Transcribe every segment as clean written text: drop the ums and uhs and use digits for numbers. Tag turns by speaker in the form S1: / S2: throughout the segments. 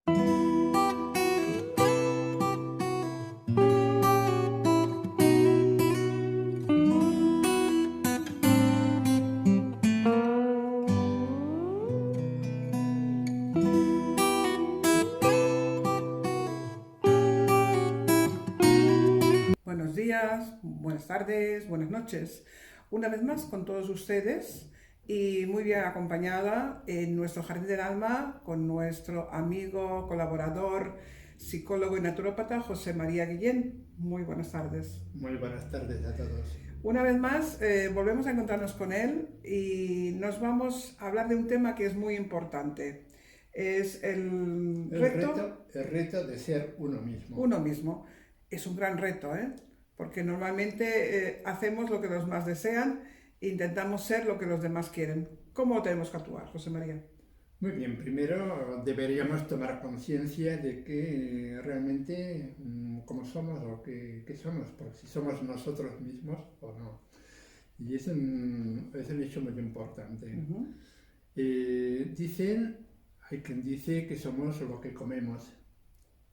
S1: Buenos días, buenas tardes, buenas noches. Una vez más con todos ustedes y muy bien acompañada en nuestro Jardín del Alma con nuestro amigo, colaborador, psicólogo y naturópata José María Guillén. Muy buenas tardes.
S2: Muy buenas tardes a todos.
S1: Una vez más volvemos a encontrarnos con él y nos vamos a hablar de un tema que es muy importante. Es el
S2: reto de ser uno mismo.
S1: Uno mismo. Es un gran reto, ¿eh? Porque normalmente hacemos lo que los demás desean e intentamos ser lo que los demás quieren. ¿Cómo tenemos que actuar, José María?
S2: Muy bien, primero deberíamos tomar conciencia de que realmente cómo somos o qué somos, porque si somos nosotros mismos o no. Y es un hecho muy importante. Hay quien dice que somos lo que comemos,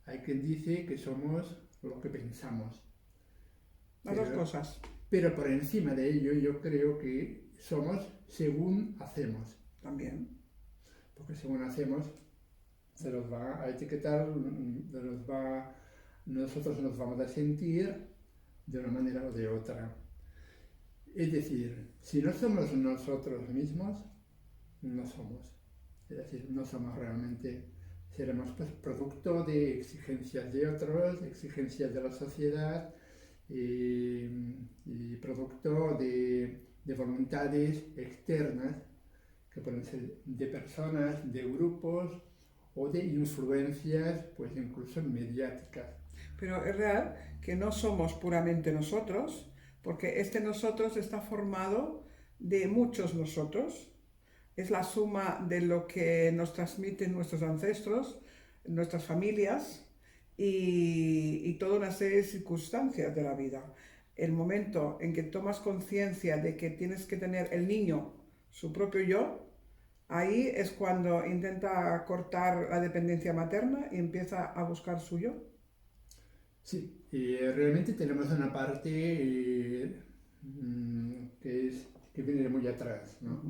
S2: hay quien dice que somos lo que pensamos.
S1: Las dos cosas.
S2: Pero por encima de ello yo creo que somos según hacemos.
S1: También.
S2: Porque según hacemos se los va a etiquetar, nosotros nos vamos a sentir de una manera o de otra. Es decir, si no somos nosotros mismos, no somos. Es decir, no somos realmente. Seremos pues producto de exigencias de otros, de exigencias de la sociedad y producto de voluntades externas que pueden ser de personas, de grupos o de influencias, pues incluso mediáticas.
S1: Pero es real que no somos puramente nosotros, porque este nosotros está formado de muchos nosotros. Es la suma de lo que nos transmiten nuestros ancestros, nuestras familias y toda una serie de circunstancias de la vida. El momento en que tomas conciencia de que tienes que tener el niño su propio yo, ahí es cuando intenta cortar la dependencia materna y empieza a buscar su yo.
S2: Sí, realmente tenemos una parte que viene de muy atrás, ¿no?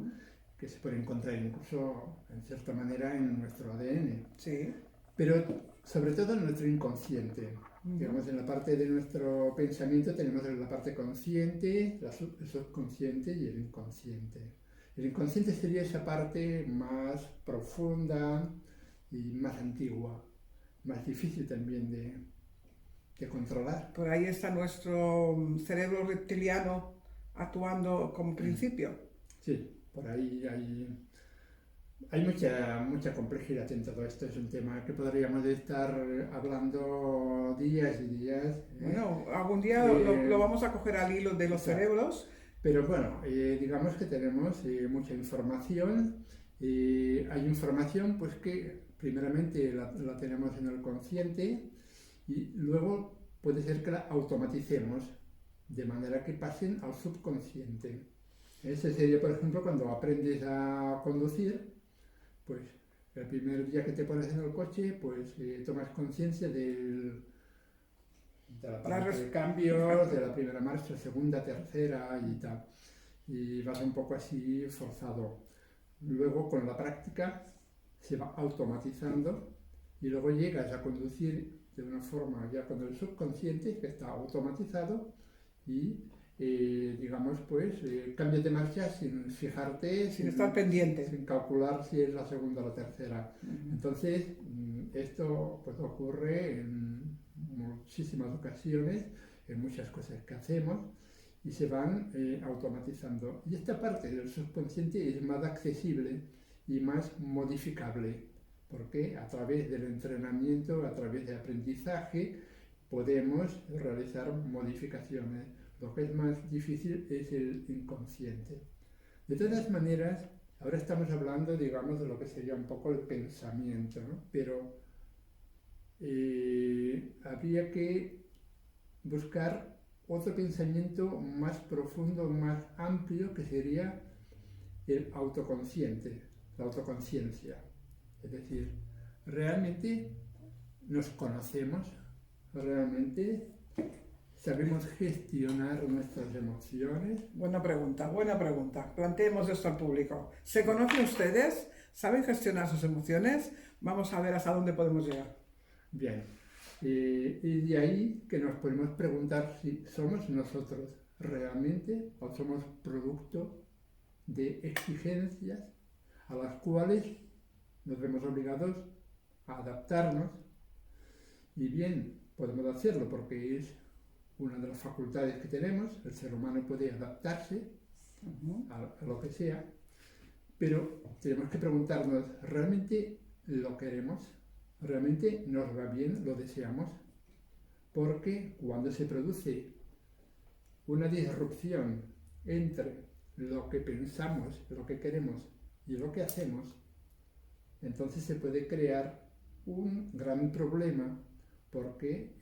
S2: Que se puede encontrar incluso, en cierta manera, en nuestro ADN.
S1: Sí.
S2: Pero sobre todo en nuestro inconsciente. Digamos, en la parte de nuestro pensamiento tenemos la parte consciente, el subconsciente y el inconsciente. El inconsciente sería esa parte más profunda y más antigua, más difícil también de controlar.
S1: Por ahí está nuestro cerebro reptiliano actuando como principio.
S2: Sí, por ahí hay mucha complejidad en todo esto. Es un tema que podríamos estar hablando días y días.
S1: Bueno, algún día lo vamos a coger al hilo de los cerebros.
S2: Pero bueno, digamos que tenemos mucha información. Hay información pues que primeramente la tenemos en el consciente y luego puede ser que la automaticemos de manera que pasen al subconsciente. Ese sería, por ejemplo, cuando aprendes a conducir, pues el primer día que te pones en el coche, pues tomas conciencia de la palanca de cambios, de la primera marcha, segunda, tercera y tal. Y vas un poco así forzado. Luego con la práctica se va automatizando y luego llegas a conducir de una forma ya con el subconsciente que está automatizado y digamos pues cambias de marcha sin fijarte,
S1: sin estar pendiente,
S2: sin calcular si es la segunda o la tercera. Entonces esto pues ocurre en muchísimas ocasiones, en muchas cosas que hacemos y se van automatizando. Y esta parte del subconsciente es más accesible y más modificable, porque a través del entrenamiento, a través del aprendizaje, podemos realizar modificaciones. Lo que es más difícil es el inconsciente. De todas maneras, ahora estamos hablando, digamos, de lo que sería un poco el pensamiento, ¿no? Pero habría que buscar otro pensamiento más profundo, más amplio, que sería el autoconsciente, la autoconciencia. Es decir, realmente nos conocemos, realmente sabemos gestionar nuestras emociones.
S1: Buena pregunta, buena pregunta. Planteemos esto al público. ¿Se conocen ustedes? ¿Saben gestionar sus emociones? Vamos a ver hasta dónde podemos llegar.
S2: Bien, y de ahí que nos podemos preguntar si somos nosotros realmente o somos producto de exigencias a las cuales nos vemos obligados a adaptarnos. Y bien, podemos hacerlo porque es una de las facultades que tenemos, el ser humano puede adaptarse a lo que sea, pero tenemos que preguntarnos, ¿realmente lo queremos? ¿Realmente nos va bien? ¿Lo deseamos? Porque cuando se produce una disrupción entre lo que pensamos, lo que queremos y lo que hacemos, entonces se puede crear un gran problema porque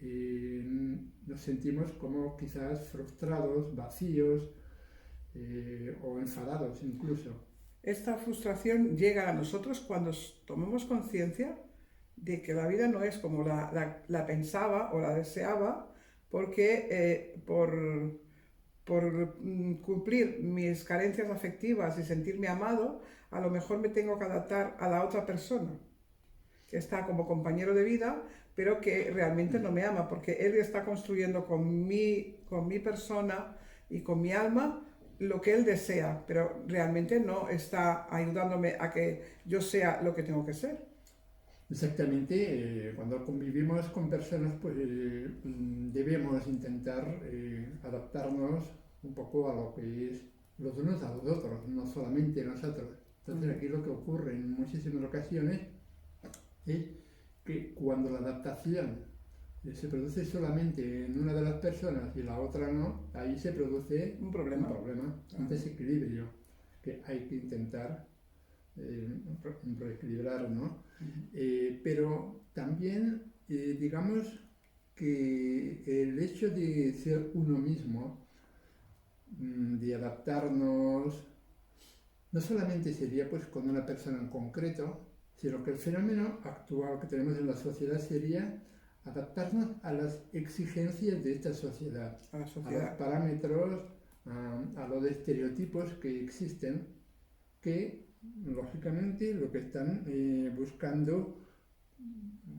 S2: nos sentimos como quizás frustrados, vacíos o enfadados incluso.
S1: Esta frustración llega a nosotros cuando tomamos conciencia de que la vida no es como la pensaba o la deseaba, porque por cumplir mis carencias afectivas y sentirme amado, a lo mejor me tengo que adaptar a la otra persona que está como compañero de vida, pero que realmente no me ama, porque él está construyendo con mi persona y con mi alma lo que él desea, pero realmente no está ayudándome a que yo sea lo que tengo que ser.
S2: Exactamente, cuando convivimos con personas, pues debemos intentar adaptarnos un poco a lo que es los unos a los otros, no solamente nosotros. Entonces aquí lo que ocurre en muchísimas ocasiones es que cuando la adaptación se produce solamente en una de las personas y la otra no, ahí se produce
S1: un problema,
S2: un desequilibrio que hay que intentar reequilibrar, ¿no? Pero también, digamos que el hecho de ser uno mismo, de adaptarnos, no solamente sería pues con una persona en concreto, sino que el fenómeno actual que tenemos en la sociedad sería adaptarnos a las exigencias de esta sociedad, a los parámetros, a los estereotipos que existen, que lógicamente lo que están buscando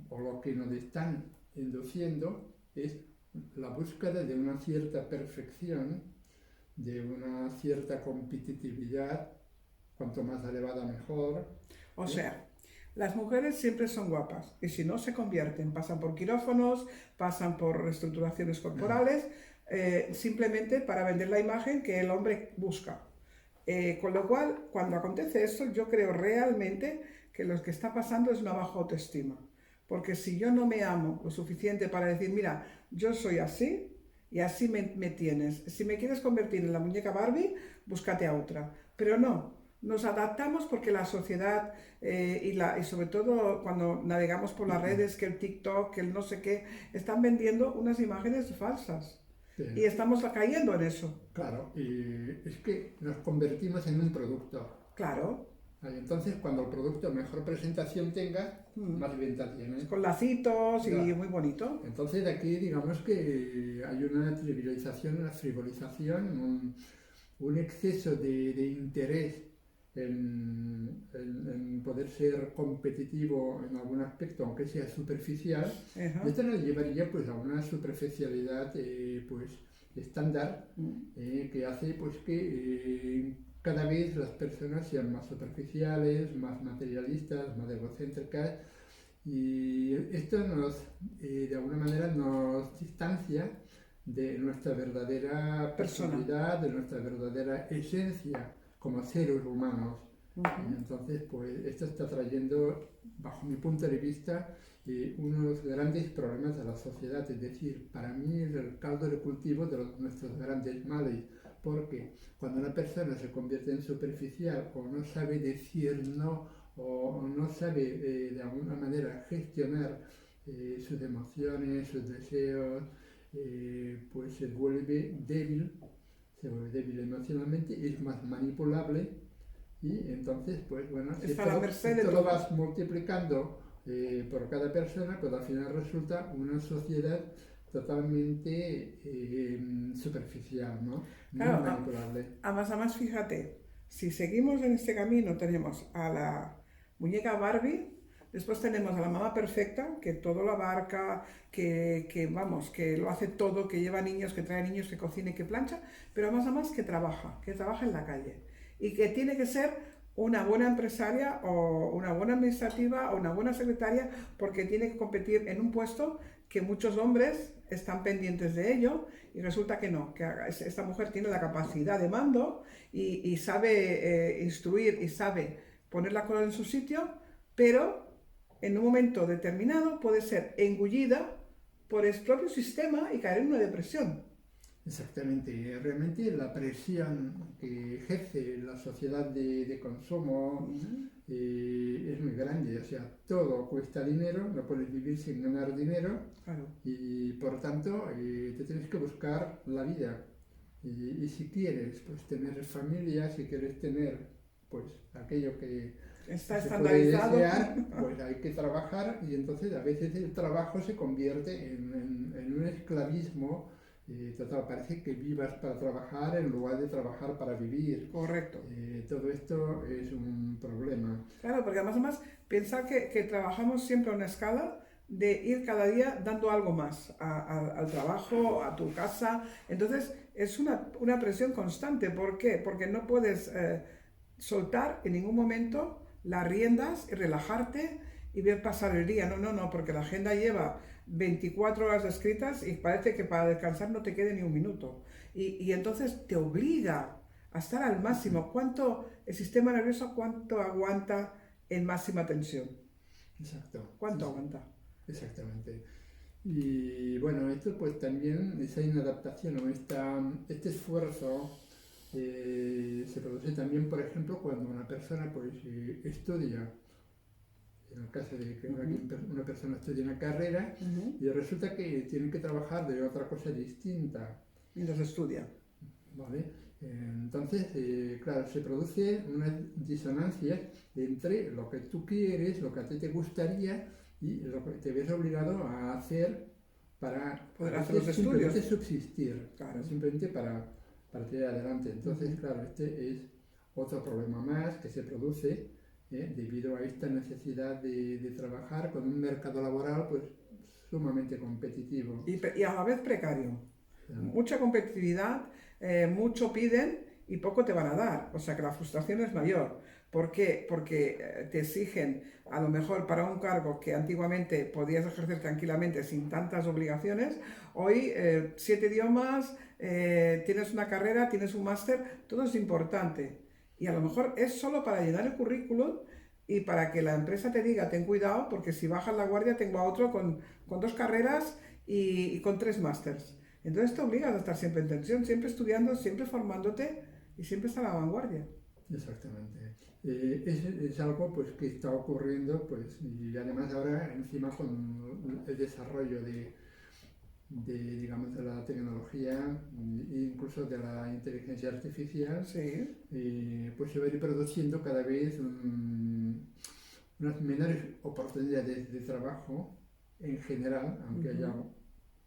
S2: o lo que nos están induciendo es la búsqueda de una cierta perfección, de una cierta competitividad, cuanto más elevada mejor.
S1: O sea, las mujeres siempre son guapas y si no se convierten, pasan por quirófanos, pasan por reestructuraciones corporales, simplemente para vender la imagen que el hombre busca. Con lo cual, cuando acontece esto, yo creo realmente que lo que está pasando es una baja autoestima. Porque si yo no me amo lo suficiente para decir, mira, yo soy así y así me tienes. Si me quieres convertir en la muñeca Barbie, búscate a otra. Pero no, nos adaptamos porque la sociedad y sobre todo cuando navegamos por las redes, que el TikTok, que el no sé qué, están vendiendo unas imágenes falsas. Sí. Y estamos cayendo en eso.
S2: Claro, y es que nos convertimos en un producto.
S1: Claro.
S2: Entonces, cuando el producto mejor presentación tenga, más venta tiene.
S1: Con lacitos y
S2: claro.
S1: Muy bonito.
S2: Entonces, aquí digamos que hay una trivialización, una frivolización, un exceso de interés en poder ser competitivo en algún aspecto, aunque sea superficial. Y esto nos llevaría pues, a una superficialidad pues, estándar que hace pues, que cada vez las personas sean más superficiales, más materialistas, más egocéntricas, y esto nos, de alguna manera nos distancia de nuestra verdadera personalidad, de nuestra verdadera esencia como seres humanos. Entonces, pues esto está trayendo, bajo mi punto de vista, unos grandes problemas a la sociedad. Es decir, para mí es el caldo de cultivo de nuestros grandes males, porque cuando una persona se convierte en superficial o no sabe decir no o no sabe de alguna manera gestionar sus emociones, sus deseos, pues se vuelve débil emocionalmente, es más manipulable y entonces, pues bueno, si esto lo vas multiplicando por cada persona, pues al final resulta una sociedad totalmente superficial, ¿no? Muy
S1: Claro,
S2: manipulable.
S1: además, fíjate, si seguimos en este camino, tenemos a la muñeca Barbie, después tenemos a la mamá perfecta, que todo lo abarca, vamos, que lo hace todo, que lleva niños, que trae niños, que cocina y que plancha, pero además que trabaja en la calle y que tiene que ser una buena empresaria o una buena administrativa o una buena secretaria porque tiene que competir en un puesto que muchos hombres están pendientes de ello y resulta que no, que esta mujer tiene la capacidad de mando y sabe instruir y sabe poner la cola en su sitio, pero en un momento determinado puede ser engullida por el propio sistema y caer en una depresión.
S2: Exactamente, realmente la presión que ejerce la sociedad de consumo es muy grande, o sea, todo cuesta dinero, no puedes vivir sin ganar dinero
S1: Claro.
S2: y por tanto te tienes que buscar la vida. Y si quieres pues tener familia, si quieres tener pues aquello que
S1: Está
S2: se puede
S1: estandarizado.
S2: desear, pues hay que trabajar y entonces a veces el trabajo se convierte en un esclavismo total. Parece que vivas para trabajar en lugar de trabajar para vivir.
S1: Correcto.
S2: Todo esto es un problema.
S1: Claro, porque además pensar que trabajamos siempre a una escala de ir cada día dando algo más al trabajo, a tu casa. Entonces es una presión constante. ¿Por qué? Porque no puedes soltar en ningún momento las riendas y relajarte y ver pasar el día. No, porque la agenda lleva 24 horas escritas y parece que para descansar no te quede ni un minuto. Y entonces te obliga a estar al máximo. ¿Cuánto el sistema nervioso cuánto aguanta en máxima tensión?
S2: Exacto. Sí,
S1: ¿Cuánto
S2: sí,
S1: aguanta?
S2: exactamente. Y bueno, esto pues también, esa inadaptación o este esfuerzo se produce también, por ejemplo, cuando una persona pues estudia, en el caso de que
S1: Uh-huh.
S2: una persona estudia una carrera
S1: Uh-huh.
S2: y resulta que tiene que trabajar de otra cosa distinta,
S1: Mientras estudia.
S2: ¿vale? Entonces, claro, se produce unas disonancias entre lo que tú quieres, lo que a ti te gustaría y lo que te ves obligado a hacer para a
S1: Poder hacer los
S2: veces
S1: estudios.
S2: simplemente subsistir,
S1: Claro.
S2: simplemente para tirar adelante. Entonces,
S1: Uh-huh.
S2: claro, este es otro problema más que se produce debido a esta necesidad de trabajar con un mercado laboral pues sumamente competitivo.
S1: Y a la vez precario.
S2: O sea,
S1: Mucha competitividad, mucho piden y poco te van a dar. O sea que la frustración es mayor. ¿Por qué? Porque te exigen, a lo mejor para un cargo que antiguamente podías ejercer tranquilamente sin tantas obligaciones, hoy 7 idiomas, tienes una carrera, tienes un máster, todo es importante. Y a lo mejor es solo para llenar el currículum y para que la empresa te diga, ten cuidado, porque si bajas la guardia tengo a otro con 2 carreras y con 3 másters. Entonces te obligas a estar siempre en tensión, siempre estudiando, siempre formándote y siempre estar a la vanguardia.
S2: exactamente. Es algo pues que está ocurriendo pues y además ahora encima con el desarrollo digamos de la tecnología e incluso de la inteligencia artificial
S1: Sí.
S2: pues se va a ir produciendo cada vez unas menores oportunidades de trabajo en general, aunque haya
S1: Uh-huh.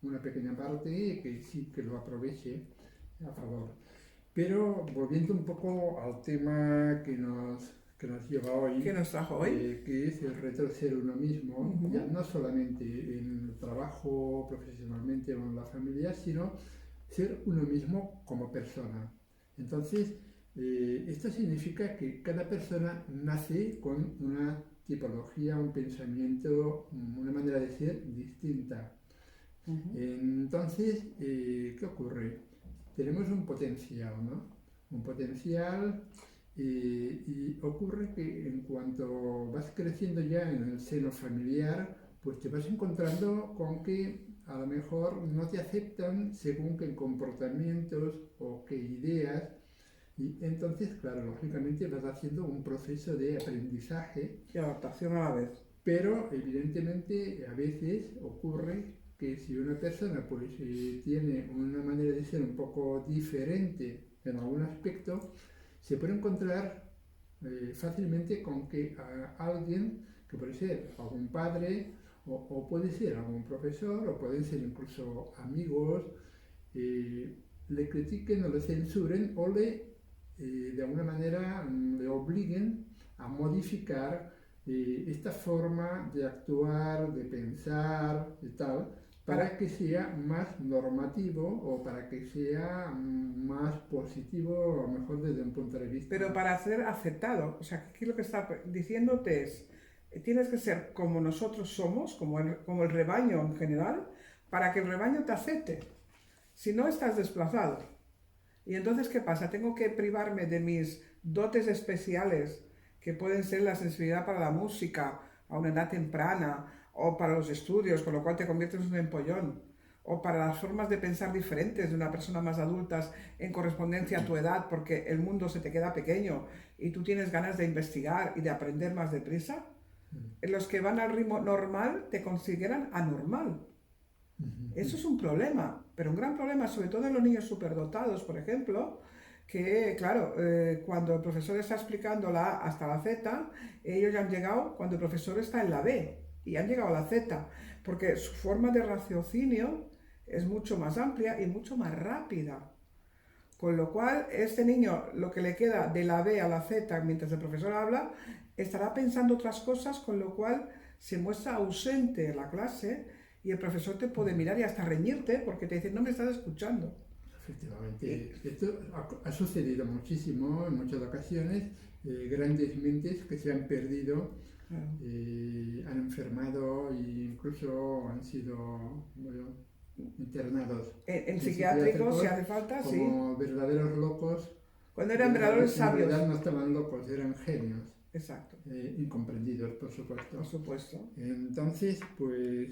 S2: una pequeña parte que sí que lo aproveche a favor. Pero volviendo un poco al tema que nos lleva
S1: ¿Qué
S2: hoy,
S1: nos trajo hoy?
S2: que es el reto de ser uno mismo, ya
S1: Uh-huh.
S2: no solamente en el trabajo, profesionalmente o en la familia, sino ser uno mismo como persona. Entonces, esto significa que cada persona nace con una tipología, un pensamiento, una manera de ser distinta.
S1: Uh-huh.
S2: Entonces, ¿qué ocurre? Tenemos un potencial, ¿no? Un potencial y ocurre que en cuanto vas creciendo ya en el seno familiar, pues te vas encontrando con que a lo mejor no te aceptan según qué comportamientos o qué ideas y entonces, claro, lógicamente vas haciendo un proceso de aprendizaje,
S1: Y adaptación a la vez.
S2: pero evidentemente a veces ocurre que si una persona pues tiene una manera de ser un poco diferente en algún aspecto, se puede encontrar fácilmente con que alguien que puede ser algún padre o puede ser algún profesor o pueden ser incluso amigos, le critiquen o le censuren o de alguna manera le obliguen a modificar esta forma de actuar, de pensar y tal, para que sea más normativo o para que sea más positivo, a lo mejor desde un punto de vista.
S1: Pero para ser aceptado, o sea, aquí lo que está diciéndote es, tienes que ser como nosotros somos, como el rebaño en general, para que el rebaño te acepte. Si no, estás desplazado. Y entonces, ¿qué pasa? Tengo que privarme de mis dotes especiales, que pueden ser la sensibilidad para la música a una edad temprana, o para los estudios, con lo cual te conviertes en un empollón, o para las formas de pensar diferentes de una persona más adultas en correspondencia a tu edad, porque el mundo se te queda pequeño y tú tienes ganas de investigar y de aprender más deprisa. Los que van al ritmo normal te consideran anormal. Eso es un problema, pero un gran problema, sobre todo en los niños superdotados, por ejemplo, que, claro, cuando el profesor está explicando la A hasta la Z, ellos ya han llegado cuando el profesor está en la B y han llegado a la Z, porque su forma de raciocinio es mucho más amplia y mucho más rápida. Con lo cual, este niño, lo que le queda de la B a la Z mientras el profesor habla, estará pensando otras cosas, con lo cual se muestra ausente en la clase y el profesor te puede mirar y hasta reñirte porque te dice, no me estás escuchando.
S2: Efectivamente, esto ha sucedido muchísimo en muchas ocasiones, grandes mentes que se han perdido, han enfermado e incluso han sido internados
S1: En psiquiátricos, si hace falta, sí.
S2: Como verdaderos locos.
S1: Cuando eran verdaderos sabios.
S2: En realidad no estaban locos, eran genios.
S1: Exacto.
S2: Incomprendidos, por supuesto.
S1: Por supuesto.
S2: Entonces, pues,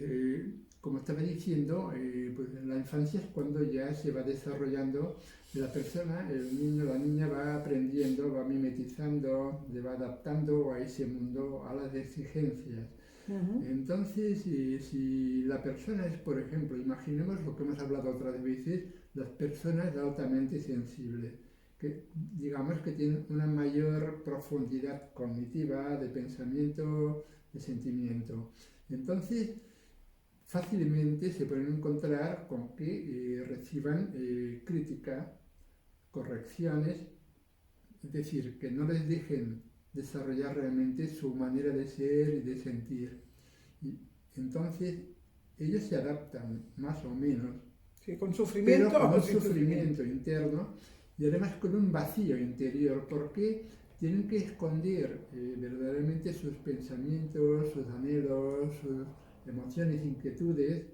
S2: como estaba diciendo, pues en la infancia es cuando ya se va desarrollando la persona, el niño, la niña va aprendiendo, va mimetizando, se va adaptando a ese mundo, a las exigencias. Entonces, si la persona es, por ejemplo, imaginemos lo que hemos hablado otras veces, las personas altamente sensibles, que digamos que tienen una mayor profundidad cognitiva, de pensamiento, de sentimiento. Entonces, fácilmente se pueden encontrar con que reciban crítica, correcciones, es decir, que no les dejen desarrollar realmente su manera de ser y de sentir. Y entonces ellos se adaptan más o menos,
S1: sí, con sufrimiento,
S2: pero con un sufrimiento interno y además con un vacío interior, porque tienen que esconder verdaderamente sus pensamientos, sus anhelos, sus emociones, inquietudes,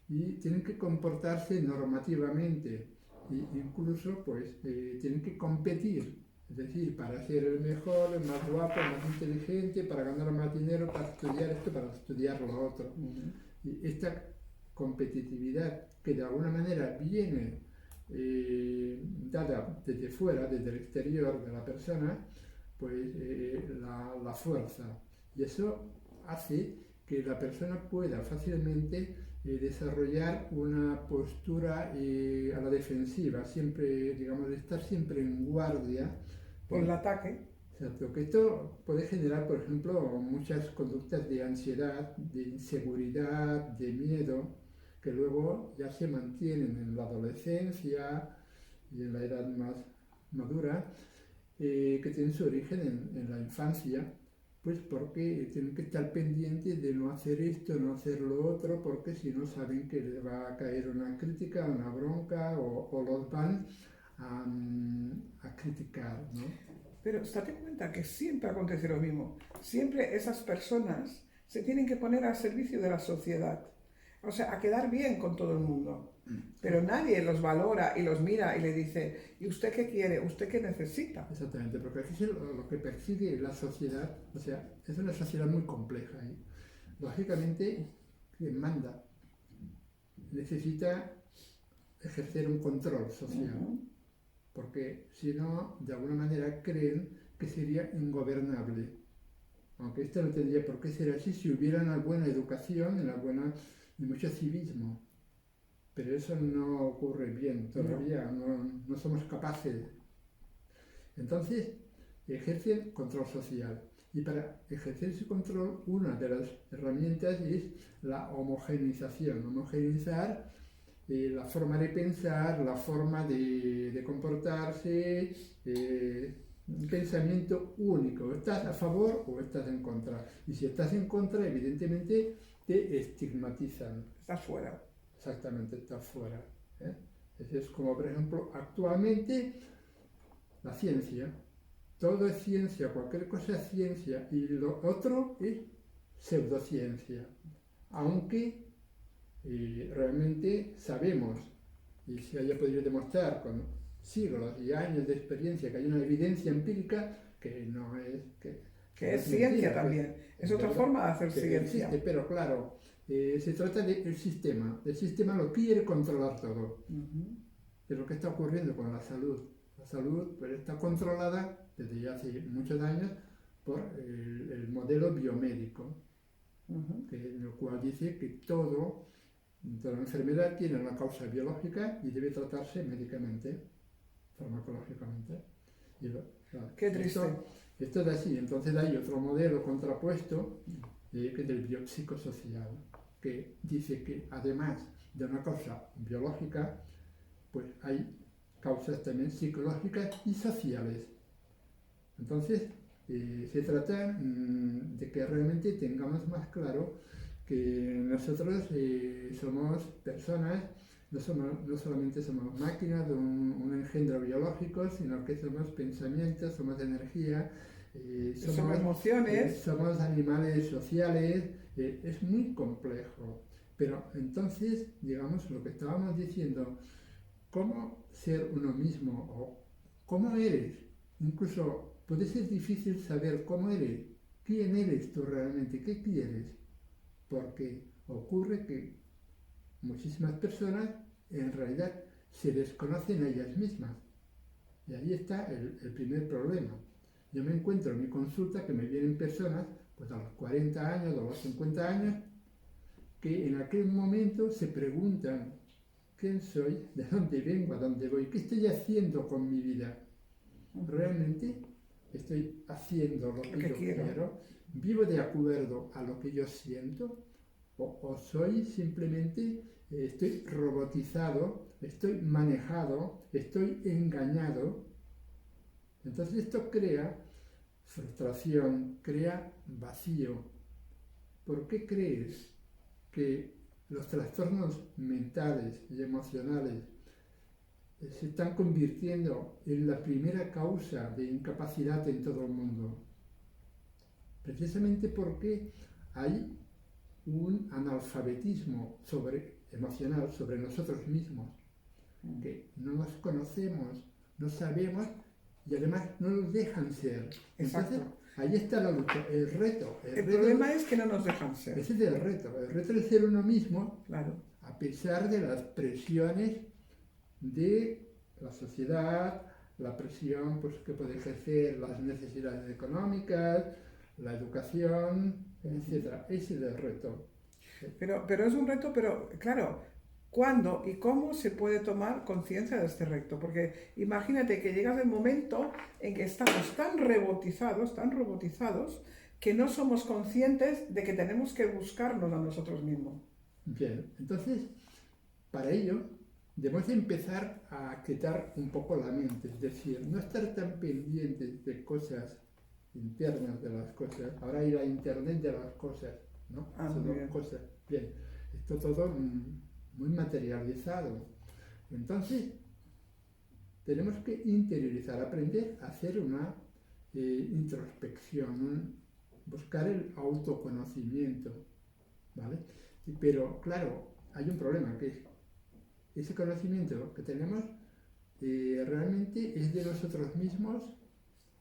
S2: y tienen que comportarse normativamente e incluso pues tienen que competir. Es decir, para ser el mejor, el más guapo, el más inteligente, para ganar más dinero, para estudiar esto, para estudiar lo otro. Y esta competitividad que de alguna manera viene dada desde fuera, desde el exterior de la persona, pues la fuerza. Y eso hace que la persona pueda fácilmente desarrollar una postura a la defensiva, siempre, digamos, estar siempre en guardia.
S1: Por el ataque.
S2: Exacto, que esto puede generar, por ejemplo, muchas conductas de ansiedad, de inseguridad, de miedo, que luego ya se mantienen en la adolescencia y en la edad más madura, que tienen su origen en la infancia, pues porque tienen que estar pendientes de no hacer esto, no hacer lo otro, porque si no saben que les va a caer una crítica, una bronca o los van a criticar, ¿no?
S1: Pero date cuenta que siempre acontece lo mismo. Siempre esas personas se tienen que poner al servicio de la sociedad. O sea, a quedar bien con todo el mundo. Pero nadie los valora y los mira y le dice, ¿y usted qué quiere? ¿Usted qué necesita?
S2: Exactamente, porque aquí lo que persigue la sociedad, o sea, es una sociedad muy compleja. Lógicamente, quien manda necesita ejercer un control social, porque si no, de alguna manera creen que sería ingobernable. Aunque esto no tendría por qué ser así si hubiera una buena educación y mucho civismo. Pero eso no ocurre bien todavía, no somos capaces. Entonces, ejercen control social. Y para ejercer ese control, una de las herramientas es la homogeneización. Homogeneizar la forma de pensar, la forma de comportarse, un pensamiento único. ¿Estás a favor o estás en contra? Y si estás en contra, evidentemente te estigmatizan.
S1: Estás fuera.
S2: Exactamente, estás fuera. ¿Eh? Es como, por ejemplo, actualmente la ciencia. Todo es ciencia, cualquier cosa es ciencia y lo otro es pseudociencia. Aunque realmente sabemos, y se haya podido demostrar con siglos y años de experiencia que hay una evidencia empírica que no es...
S1: Que es ciencia también. Es otra forma de hacer ciencia.
S2: Existe, pero claro, se trata del sistema. El sistema lo quiere controlar todo. Es lo que está ocurriendo con la salud. La salud pues, está controlada desde ya hace muchos años por el modelo biomédico, en el cual dice que toda la enfermedad tiene una causa biológica y debe tratarse médicamente, farmacológicamente.
S1: Qué triste.
S2: Esto es así. Entonces hay otro modelo contrapuesto, que es el biopsicosocial, que dice que además de una causa biológica, pues hay causas también psicológicas y sociales. Entonces, se trata de que realmente tengamos más claro que nosotros somos personas, no solamente somos máquinas de un engendro biológico, sino que somos pensamientos, somos energía,
S1: somos emociones.
S2: Somos animales sociales, es muy complejo. Pero entonces, digamos, lo que estábamos diciendo, cómo ser uno mismo o cómo eres, incluso puede ser difícil saber cómo eres, quién eres tú realmente, qué quieres, porque ocurre que muchísimas personas en realidad se desconocen a ellas mismas. Y ahí está el primer problema. Yo me encuentro en mi consulta que me vienen personas pues a los 40 años o a los 50 años que en aquel momento se preguntan quién soy, de dónde vengo, a dónde voy, qué estoy haciendo con mi vida. ¿Realmente estoy haciendo lo que yo quiero? ¿Vivo de acuerdo a lo que yo siento? ¿O soy simplemente, estoy robotizado, estoy manejado, estoy engañado? Entonces esto crea frustración, crea vacío. ¿Por qué crees que los trastornos mentales y emocionales se están convirtiendo en la primera causa de incapacidad en todo el mundo? Precisamente porque hay un analfabetismo emocional sobre nosotros mismos, que no nos conocemos, no sabemos y además no nos dejan ser.
S1: Exacto.
S2: Entonces, ahí está la lucha, el reto.
S1: El problema es que no nos dejan ser.
S2: Ese es el reto de ser uno mismo,
S1: claro,
S2: a pesar de las presiones de la sociedad, la presión pues, que puede ejercer las necesidades económicas, la educación, etc. Ese es el reto.
S1: Pero es un reto, pero claro, ¿cuándo y cómo se puede tomar conciencia de este reto? Porque imagínate que llegas el momento en que estamos tan robotizados, que no somos conscientes de que tenemos que buscarnos a nosotros mismos.
S2: Bien, entonces, para ello, debemos empezar a quitar un poco la mente, es decir, no estar tan pendientes de cosas internas de las cosas. Ahora hay la internet de las cosas, ¿no? Son dos cosas. Bien, esto todo muy materializado. Entonces, tenemos que interiorizar, aprender a hacer una introspección, buscar el autoconocimiento, ¿vale? Pero, claro, hay un problema, que ese conocimiento que tenemos realmente es de nosotros mismos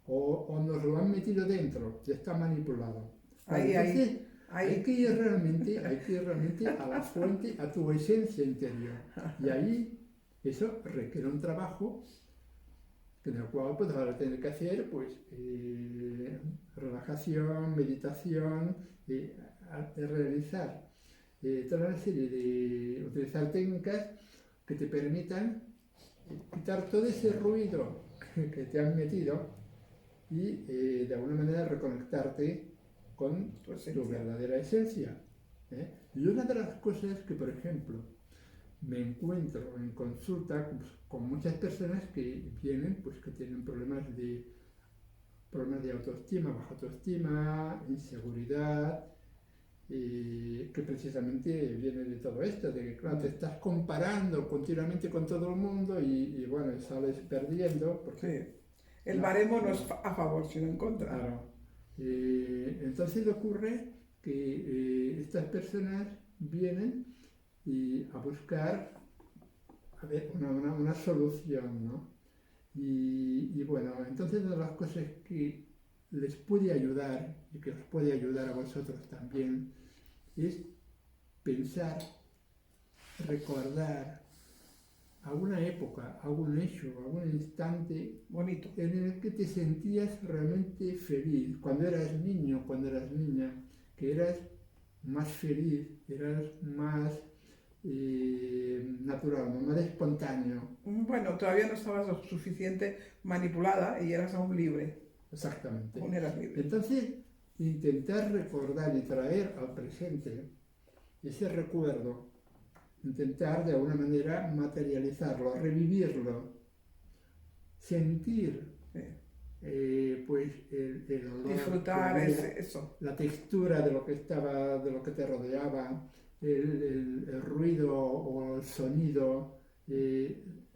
S2: o nos lo han metido dentro, ya está manipulado. Entonces, hay que ir realmente a la fuente, a tu esencia interior. Y ahí eso requiere un trabajo en el cual pues, vas a tener que hacer pues, relajación, meditación, realizar toda una serie de utilizar técnicas que te permitan quitar todo ese ruido que te han metido y de alguna manera reconectarte con
S1: Tu
S2: tu
S1: esencia.
S2: verdadera esencia. ¿Eh? Y una de las cosas que, por ejemplo, me encuentro en consulta con muchas personas que vienen, pues que tienen problemas de autoestima, baja autoestima, inseguridad, que precisamente viene de todo esto, de que claro, te estás comparando continuamente con todo el mundo y bueno, sales perdiendo, porque
S1: Sí. El
S2: claro,
S1: baremo no es a favor, sino en contra.
S2: claro. Entonces ocurre que estas personas vienen a buscar a ver, una solución, ¿no? Y bueno, entonces una de las cosas que les puede ayudar y que os puede ayudar a vosotros también es pensar, recordar alguna época, algún hecho, algún instante
S1: Bonito.
S2: en el que te sentías realmente feliz, cuando eras niño, cuando eras niña, que eras más feliz, eras más natural, ¿no? Más espontáneo.
S1: Bueno, todavía no estabas lo suficiente manipulada y eras aún libre.
S2: Exactamente.
S1: Aún eras libre.
S2: Entonces, intentar recordar y traer al presente ese recuerdo, intentar de alguna manera materializarlo, revivirlo, sentir
S1: Sí.
S2: pues el olor,
S1: Disfrutar eso.
S2: la textura de lo que estaba, de lo que te rodeaba, el ruido o el sonido,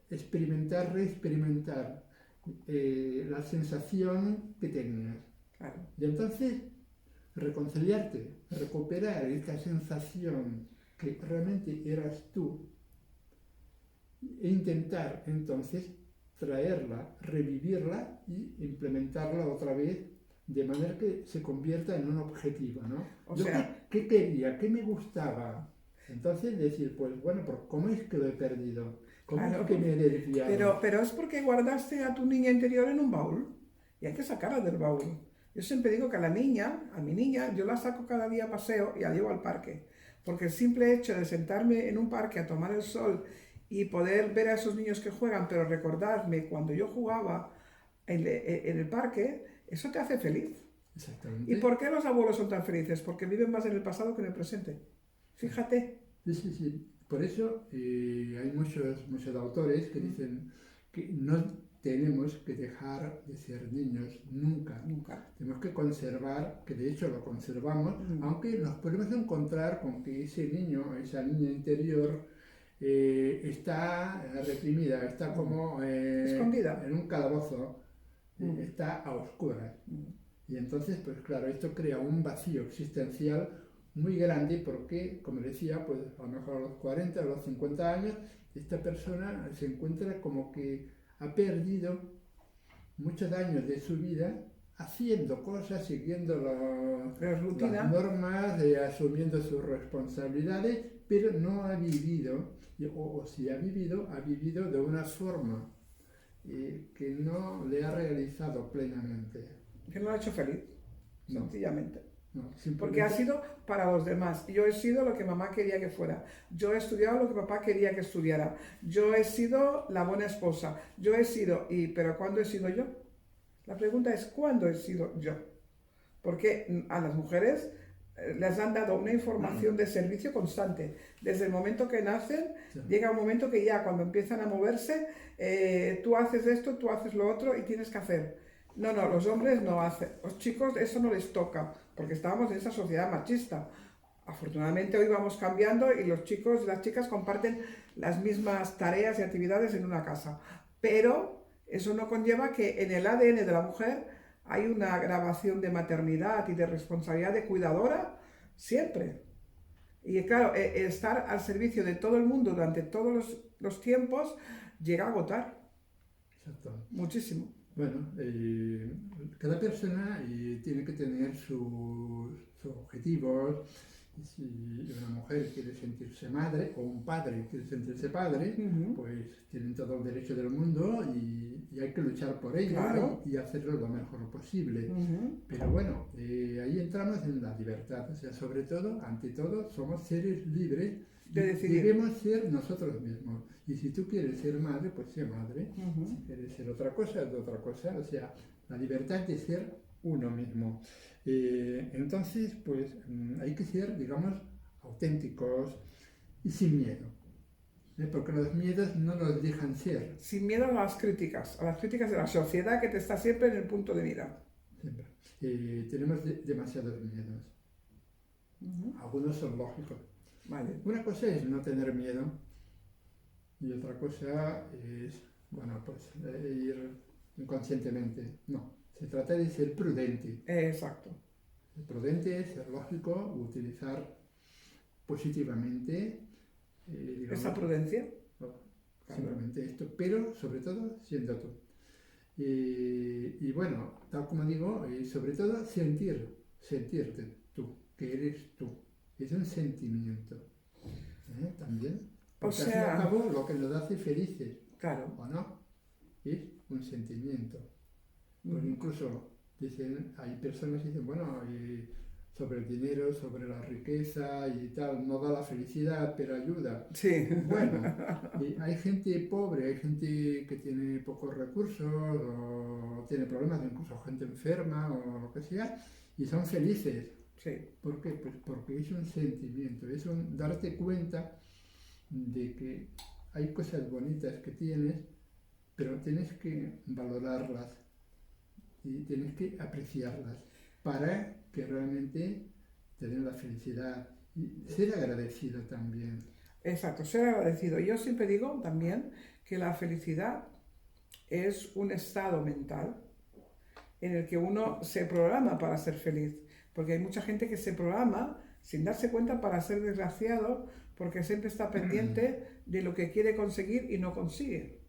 S2: experimentar, reexperimentar la sensación que tenías.
S1: Claro.
S2: Y entonces reconciliarte, recuperar esta sensación que realmente eras tú e intentar entonces traerla, revivirla y implementarla otra vez de manera que se convierta en un objetivo, ¿no?
S1: O
S2: Yo
S1: sea,
S2: qué quería, qué me gustaba. Entonces decir, pues bueno, ¿cómo es que lo he perdido? ¿Cómo
S1: claro.
S2: es que me he desviado?
S1: Pero es porque guardaste a tu niña interior en un baúl y hay que sacarla del baúl. Yo siempre digo que a mi niña, yo la saco cada día a paseo y la llevo al parque. Porque el simple hecho de sentarme en un parque a tomar el sol y poder ver a esos niños que juegan, pero recordarme cuando yo jugaba en el parque, eso te hace feliz. ¿Y
S2: Exactamente.
S1: por qué los abuelos son tan felices? Porque viven más en el pasado que en el presente. Fíjate.
S2: Sí, sí, sí. Por eso hay muchos autores que dicen que no tenemos que dejar de ser niños nunca.
S1: Nunca.
S2: Tenemos que conservar, que de hecho lo conservamos,
S1: Mm.
S2: aunque nos podemos encontrar con que ese niño, esa niña interior, está reprimida, está como
S1: Escondida.
S2: en un calabozo,
S1: Mm.
S2: está a oscuras.
S1: Mm.
S2: Y entonces, pues claro, esto crea un vacío existencial muy grande porque, como decía, pues a lo mejor a los 40 o los 50 años, esta persona se encuentra como que ha perdido muchos años de su vida haciendo cosas, siguiendo las normas, asumiendo sus responsabilidades, pero no ha vivido, o si ha vivido de una forma que no le ha realizado plenamente.
S1: Que no lo ha hecho feliz,
S2: No.
S1: sencillamente.
S2: No,
S1: Porque ha sido para los demás. Yo he sido lo que mamá quería que fuera. Yo he estudiado lo que papá quería que estudiara. Yo he sido la buena esposa. Yo he sido... ¿Pero cuándo he sido yo? La pregunta es ¿cuándo he sido yo? Porque a las mujeres les han dado una información de servicio constante. Desde el momento que nacen, llega un momento que ya cuando empiezan a moverse, tú haces esto, tú haces lo otro y tienes que hacer. No, los hombres no hacen. Los chicos eso no les toca, porque estábamos en esa sociedad machista. Afortunadamente hoy vamos cambiando y los chicos y las chicas comparten las mismas tareas y actividades en una casa. Pero eso no conlleva que en el ADN de la mujer hay una grabación de maternidad y de responsabilidad de cuidadora siempre. Y claro, estar al servicio de todo el mundo durante todos los tiempos llega a agotar.
S2: Exacto.
S1: Muchísimo.
S2: Bueno, cada persona tiene que tener sus objetivos. Si una mujer quiere sentirse madre o un padre quiere sentirse padre, pues tienen todo el derecho del mundo y hay que luchar por ello,
S1: Claro.
S2: y hacerlo lo mejor posible. Pero bueno, ahí entramos en la libertad. O sea, sobre todo, ante todo, somos seres libres
S1: de decidir.
S2: Debemos ser nosotros mismos. Y si tú quieres ser madre, pues sé madre. Si quieres ser otra cosa, es otra cosa. O sea, la libertad de ser uno mismo. Entonces, pues hay que ser, digamos, auténticos y sin miedo. Porque los miedos no nos dejan ser.
S1: Sin miedo a las críticas de la sociedad que te está siempre en el punto de mira.
S2: Siempre. Tenemos demasiados miedos. Algunos son lógicos.
S1: Vale.
S2: Una cosa es no tener miedo y otra cosa es, bueno, pues ir inconscientemente. No, se trata de ser prudente.
S1: Exacto.
S2: Ser prudente, ser lógico, utilizar positivamente, digamos,
S1: Esa prudencia.
S2: simplemente esto, pero sobre todo siendo tú. Y bueno, tal como digo, sobre todo sentirte tú, que eres tú. Es un sentimiento. También. Porque
S1: O sea,
S2: al fin y al cabo lo que nos hace felices,
S1: claro.
S2: ¿o no? Es un sentimiento. Porque incluso dicen, hay personas que dicen, bueno, sobre el dinero, sobre la riqueza y tal, no da la felicidad, pero ayuda.
S1: Sí.
S2: Bueno, hay gente pobre, hay gente que tiene pocos recursos o tiene problemas, incluso gente enferma o lo que sea, y son felices.
S1: Sí.
S2: ¿Por qué? Pues porque es un sentimiento, es un darte cuenta de que hay cosas bonitas que tienes, pero tienes que valorarlas y tienes que apreciarlas para que realmente te den la felicidad y ser agradecido también.
S1: Exacto, ser agradecido. Yo siempre digo también que la felicidad es un estado mental en el que uno se programa para ser feliz. Porque hay mucha gente que se programa sin darse cuenta para ser desgraciado porque siempre está pendiente de lo que quiere conseguir y no consigue.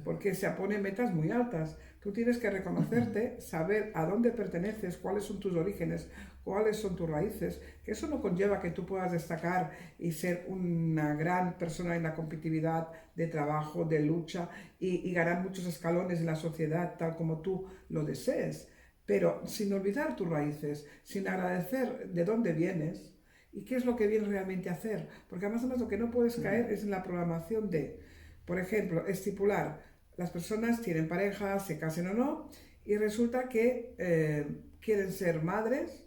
S1: Porque se pone metas muy altas. Tú tienes que reconocerte, saber a dónde perteneces, cuáles son tus orígenes, cuáles son tus raíces, que eso no conlleva que tú puedas destacar y ser una gran persona en la competitividad de trabajo, de lucha y ganar muchos escalones en la sociedad tal como tú lo desees, pero sin olvidar tus raíces, sin agradecer de dónde vienes y qué es lo que vienes realmente a hacer, porque además lo que no puedes caer es en la programación de, por ejemplo, estipular las personas tienen pareja, se casen o no, y resulta que quieren ser madres,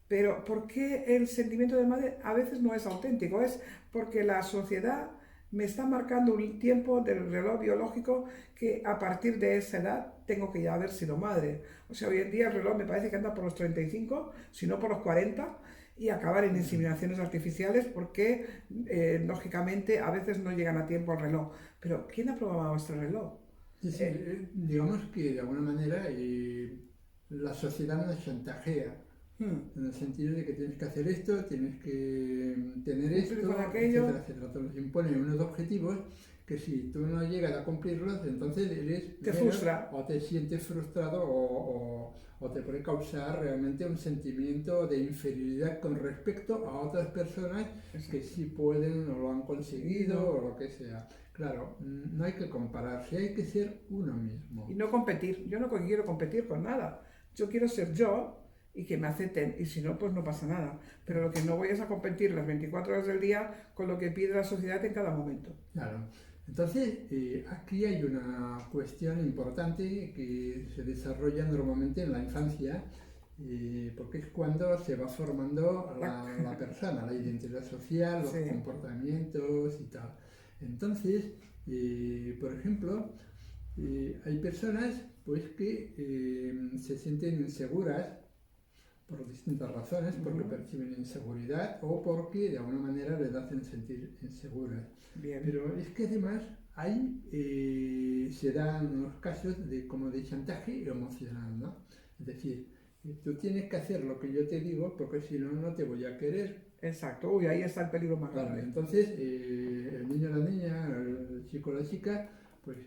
S1: pero ¿por qué el sentimiento de madre a veces no es auténtico? Es porque la sociedad me está marcando un tiempo del reloj biológico que a partir de esa edad tengo que ya haber sido madre. O sea, hoy en día el reloj me parece que anda por los 35, si no por los 40, y acabar en inseminaciones artificiales porque, lógicamente, a veces no llegan a tiempo al reloj. Pero, ¿quién ha programado este reloj?
S2: Sí, digamos que de alguna manera la sociedad nos chantajea, en el sentido de que tienes que hacer esto, tienes que tener
S1: Cumplir
S2: esto,
S1: con aquello.
S2: etcétera, etcétera. Te nos imponen unos objetivos que si tú no llegas a cumplirlos, entonces eres
S1: Te
S2: menos,
S1: frustra.
S2: o te sientes frustrado o te puede causar realmente un sentimiento de inferioridad con respecto a otras personas que sí pueden o lo han conseguido o lo que sea. Claro, no hay que compararse, hay que ser uno mismo.
S1: Y no competir. Yo no quiero competir con nada. Yo quiero ser yo y que me acepten. Y si no, pues no pasa nada. Pero lo que no voy es a competir las 24 horas del día con lo que pide la sociedad en cada momento.
S2: Claro. Entonces, aquí hay una cuestión importante que se desarrolla normalmente en la infancia, porque es cuando se va formando la persona, la identidad social, los
S1: Sí.
S2: comportamientos y tal. Entonces, por ejemplo, hay personas pues, que se sienten inseguras por distintas razones, porque perciben inseguridad o porque de alguna manera les hacen sentir inseguras.
S1: Bien.
S2: Pero es que además se dan unos casos como de chantaje emocional, ¿no? Es decir, tú tienes que hacer lo que yo te digo porque si no, no te voy a querer.
S1: Exacto. Uy, ahí está el peligro más
S2: Claro,
S1: grande.
S2: entonces el niño o la niña, el chico o la chica, pues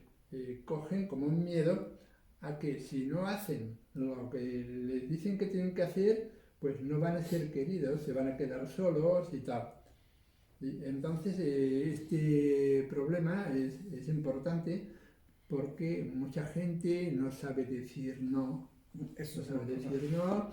S2: cogen como un miedo a que si no hacen lo que les dicen que tienen que hacer, pues no van a ser queridos, se van a quedar solos y tal. Y entonces este problema es importante porque mucha gente no sabe decir no,
S1: Eso
S2: no
S1: es
S2: sabe
S1: una cosa.
S2: decir no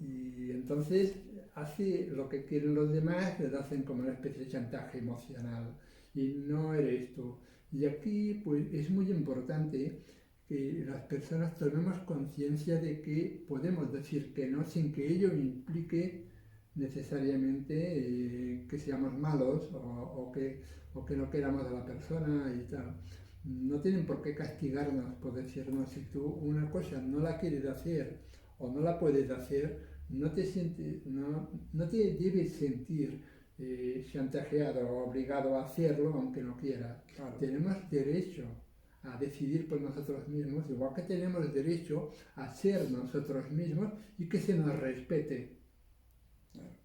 S2: y entonces hace lo que quieren los demás, les hacen como una especie de chantaje emocional y no eres tú. Y aquí pues es muy importante que las personas tomemos conciencia de que podemos decir que no sin que ello implique necesariamente que seamos malos o que no queramos a la persona y tal. No tienen por qué castigarnos por decirnos si tú una cosa no la quieres hacer o no la puedes hacer, no te debes sentir chantajeado o obligado a hacerlo aunque no quieras.
S1: Claro.
S2: Tenemos derecho a decidir por nosotros mismos, igual que tenemos derecho a ser nosotros mismos y que se nos respete.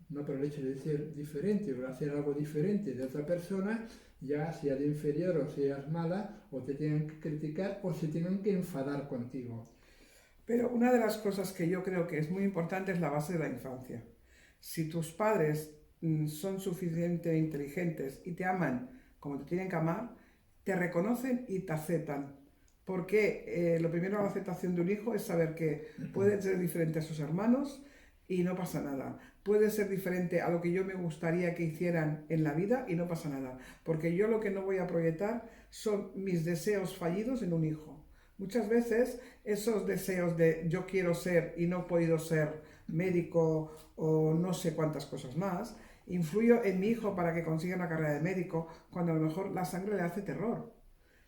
S2: No por el hecho de ser diferente o de hacer algo diferente de otra persona, ya sea de inferior o seas mala, o te tengan que criticar o se tengan que enfadar contigo.
S1: Pero una de las cosas que yo creo que es muy importante es la base de la infancia. Si tus padres son suficientemente inteligentes y te aman como te tienen que amar, te reconocen y te aceptan. Porque lo primero, la aceptación de un hijo es saber que puede ser diferente a sus hermanos y no pasa nada. Puede ser diferente a lo que yo me gustaría que hicieran en la vida y no pasa nada. Porque yo lo que no voy a proyectar son mis deseos fallidos en un hijo. Muchas veces esos deseos de yo quiero ser y no he podido ser médico o no sé cuántas cosas más, influyo en mi hijo para que consiga una carrera de médico cuando a lo mejor la sangre le hace terror.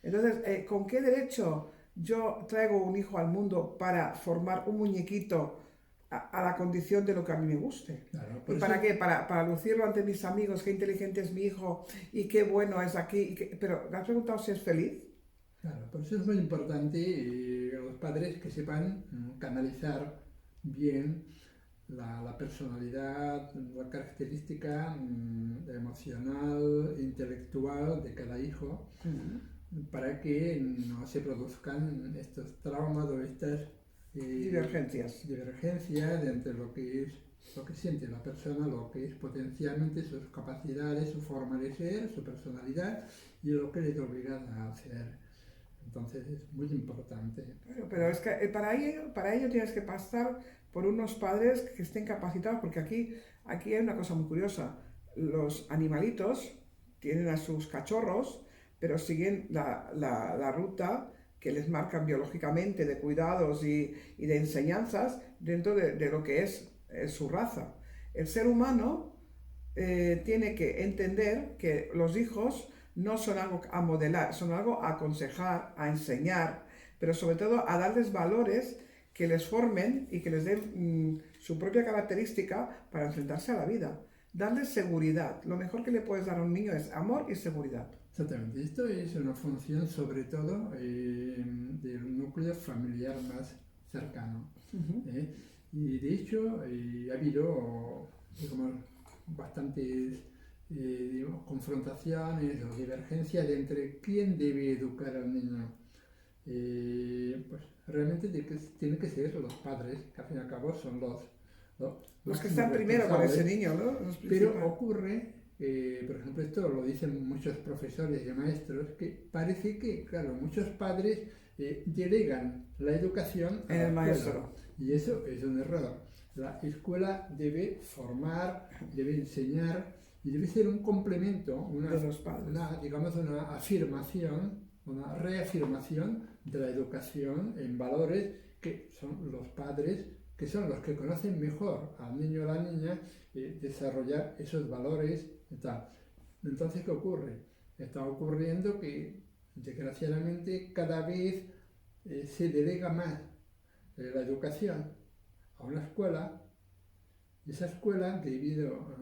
S1: Entonces, ¿con qué derecho yo traigo un hijo al mundo para formar un muñequito a la condición de lo que a mí me guste?
S2: Claro,
S1: ¿Y para qué? Para lucirlo ante mis amigos, qué inteligente es mi hijo y qué bueno es aquí. Pero, ¿me has preguntado si es feliz?
S2: Claro, por eso es muy importante los padres que sepan canalizar bien la personalidad, la característica emocional, intelectual de cada hijo, para que no se produzcan estos traumas o estas divergencias entre lo que es lo que siente la persona, lo que es potencialmente sus capacidades, su forma de ser, su personalidad y lo que les obliga a hacer. Entonces es muy importante.
S1: Pero es que para ello tienes que pasar por unos padres que estén capacitados, porque aquí hay una cosa muy curiosa. Los animalitos tienen a sus cachorros, pero siguen la ruta que les marcan biológicamente de cuidados y de enseñanzas dentro de lo que es su raza. El ser humano tiene que entender que los hijos no son algo a modelar, son algo a aconsejar, a enseñar, pero sobre todo a darles valores que les formen y que les den su propia característica para enfrentarse a la vida. Darles seguridad. Lo mejor que le puedes dar a un niño es amor y seguridad.
S2: Exactamente. Esto es una función sobre todo del núcleo familiar más cercano. Y de hecho ha habido digamos, bastantes digamos, confrontaciones o divergencias entre quién debe educar al niño. Pues realmente tienen que ser los padres, que al fin y al cabo son
S1: los que están primero con ese niño, ¿no?
S2: Pero ocurre, por ejemplo, esto lo dicen muchos profesores y maestros, que parece que, claro, muchos padres delegan la educación
S1: en el maestro.
S2: Y eso es un error. La escuela debe formar, debe enseñar y debe ser un complemento,
S1: de los padres.
S2: digamos, una afirmación, una reafirmación de la educación en valores que son los padres, que son los que conocen mejor al niño o a la niña, desarrollar esos valores y tal. Entonces, ¿qué ocurre? Está ocurriendo que, desgraciadamente, cada vez se delega más la educación a una escuela, y esa escuela, debido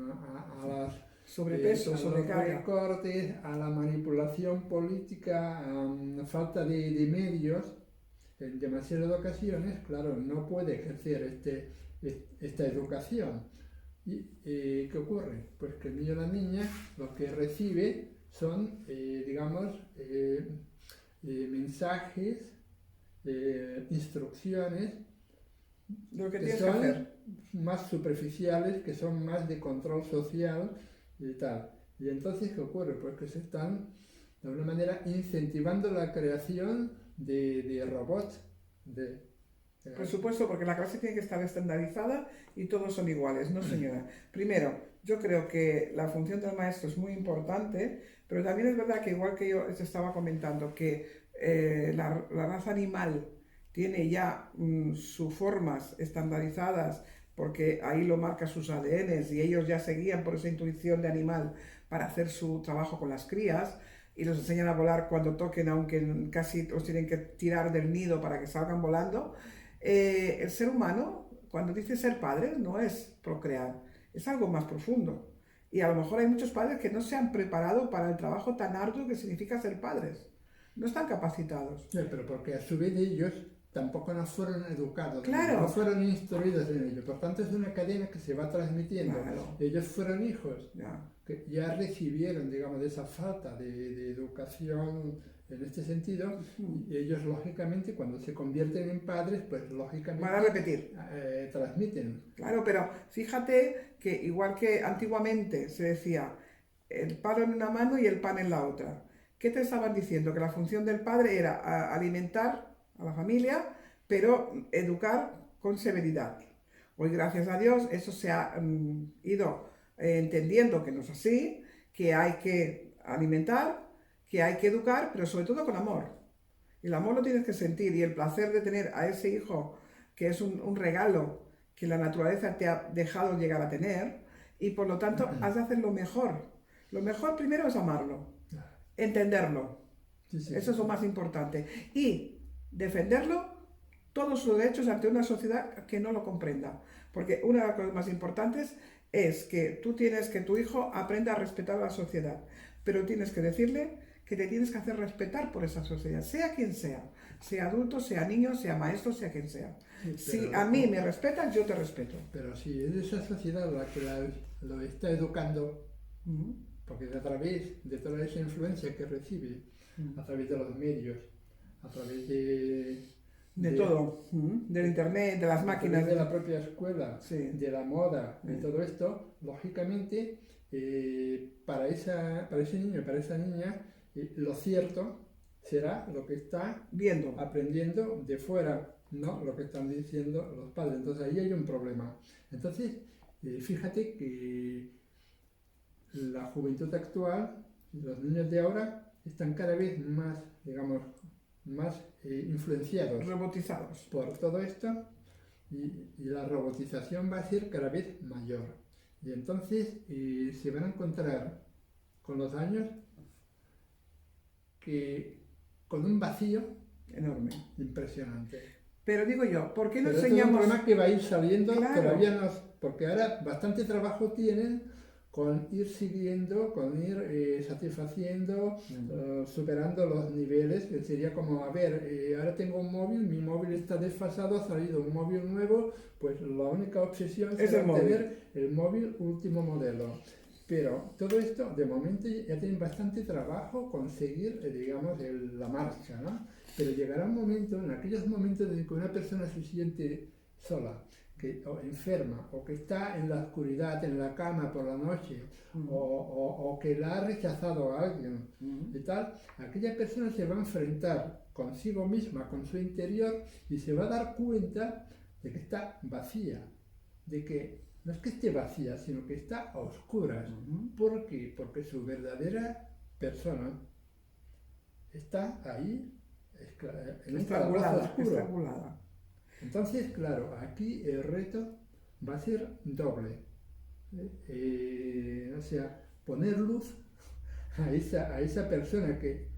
S2: a las
S1: sobrepeso, sobrecarga,
S2: recortes, a la manipulación política, a la falta de medios, en demasiadas ocasiones, claro, no puede ejercer esta educación. ¿Y qué ocurre? Pues que el niño o la niña lo que recibe son, digamos, mensajes, instrucciones que son más superficiales, que son más de control social y tal. Y entonces, ¿qué ocurre? Pues que se están, de alguna manera, incentivando la creación de robots, de
S1: Por supuesto, porque la clase tiene que estar estandarizada y todos son iguales, ¿no, señora? Primero, yo creo que la función del maestro es muy importante, pero también es verdad que igual que yo te estaba comentando, que la raza animal tiene ya sus formas estandarizadas, porque ahí lo marca sus ADNs y ellos ya seguían por esa intuición de animal para hacer su trabajo con las crías y los enseñan a volar cuando toquen, aunque casi los tienen que tirar del nido para que salgan volando. El ser humano, cuando dice ser padre, no es procrear, es algo más profundo. Y a lo mejor hay muchos padres que no se han preparado para el trabajo tan arduo que significa ser padres. No están capacitados.
S2: Sí, pero porque a su vez ellos tampoco no fueron educados,
S1: Claro,
S2: no fueron instruidos en ello. Por tanto, es una cadena que se va transmitiendo.
S1: claro,
S2: Ellos fueron hijos
S1: ya.
S2: que ya recibieron, digamos, de esa falta de educación en este sentido, y ellos, lógicamente, cuando se convierten en padres, pues lógicamente
S1: Van a repetir.
S2: transmiten.
S1: Claro, pero fíjate que igual que antiguamente se decía el palo en una mano y el pan en la otra. ¿Qué te estaban diciendo? Que la función del padre era alimentar a la familia, pero educar con severidad. Hoy, gracias a Dios, eso se ha ido entendiendo que no es así, que hay que alimentar, que hay que educar, pero sobre todo con amor. Y el amor lo tienes que sentir y el placer de tener a ese hijo que es un regalo que la naturaleza te ha dejado llegar a tener y por lo tanto has de hacer lo mejor. Lo mejor primero es amarlo, entenderlo.
S2: Sí, sí,
S1: Eso es lo más importante. Y defenderlo todos sus derechos ante una sociedad que no lo comprenda. Porque una de las cosas más importantes es que tú tienes que tu hijo aprenda a respetar a la sociedad, pero tienes que decirle que te tienes que hacer respetar por esa sociedad, sea quien sea adulto, sea niño, sea maestro, sea quien sea.
S2: Sí,
S1: Si a mí me respetas, yo te respeto.
S2: pero si es esa sociedad la que lo está educando, porque a través de toda esa influencia que recibe, a través de los medios, a través
S1: de todo, del internet, de las máquinas,
S2: de la propia escuela,
S1: sí,
S2: de la moda, de todo esto, lógicamente, para ese niño, para esa niña, lo cierto será lo que está
S1: viendo,
S2: aprendiendo de fuera, no lo que están diciendo los padres. Entonces ahí hay un problema. Entonces, fíjate que la juventud actual, los niños de ahora, están cada vez más, digamos, más influenciados
S1: robotizados
S2: por todo esto, y la robotización va a ser cada vez mayor. Y entonces se van a encontrar con los años que con un vacío
S1: enorme.
S2: impresionante.
S1: Pero digo yo, ¿por qué no
S2: Pero
S1: enseñamos?
S2: es un problema que va a ir saliendo,
S1: Claro.
S2: todavía no, porque ahora bastante trabajo tienen con ir siguiendo, con ir satisfaciendo, superando los niveles, que sería como, a ver, ahora tengo un móvil, mi móvil está desfasado, ha salido un móvil nuevo, pues la única obsesión
S1: Es
S2: será
S1: el móvil.
S2: tener el móvil último modelo. Pero todo esto, de momento, ya tienen bastante trabajo conseguir, digamos, la marcha, ¿no? Pero llegará un momento, en aquellos momentos en que una persona se siente sola, o enferma, o que está en la oscuridad, en la cama por la noche, o que la ha rechazado a alguien y tal, aquella persona se va a enfrentar consigo misma, con su interior, y se va a dar cuenta de que está vacía, de que no es que esté vacía, sino que está a oscuras. ¿Por qué? Porque su verdadera persona está ahí, en un calabozo oscuro.
S1: Estrangulada.
S2: Entonces, claro, aquí el reto va a ser doble. O sea, poner luz a esa persona que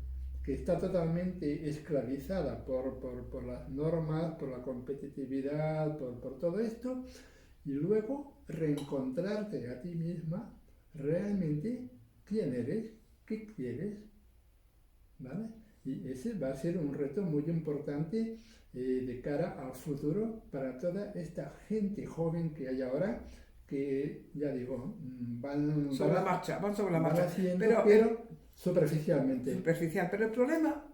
S2: está totalmente esclavizada por las normas, por la competitividad, por todo esto, y luego reencontrarte a ti misma realmente quién eres, qué quieres, ¿vale? Y ese va a ser un reto muy importante de cara al futuro para toda esta gente joven que hay ahora, que ya digo, van
S1: Sobre la marcha, van sobre la marcha.
S2: haciendo,
S1: Pero
S2: superficialmente.
S1: superficial. Pero el problema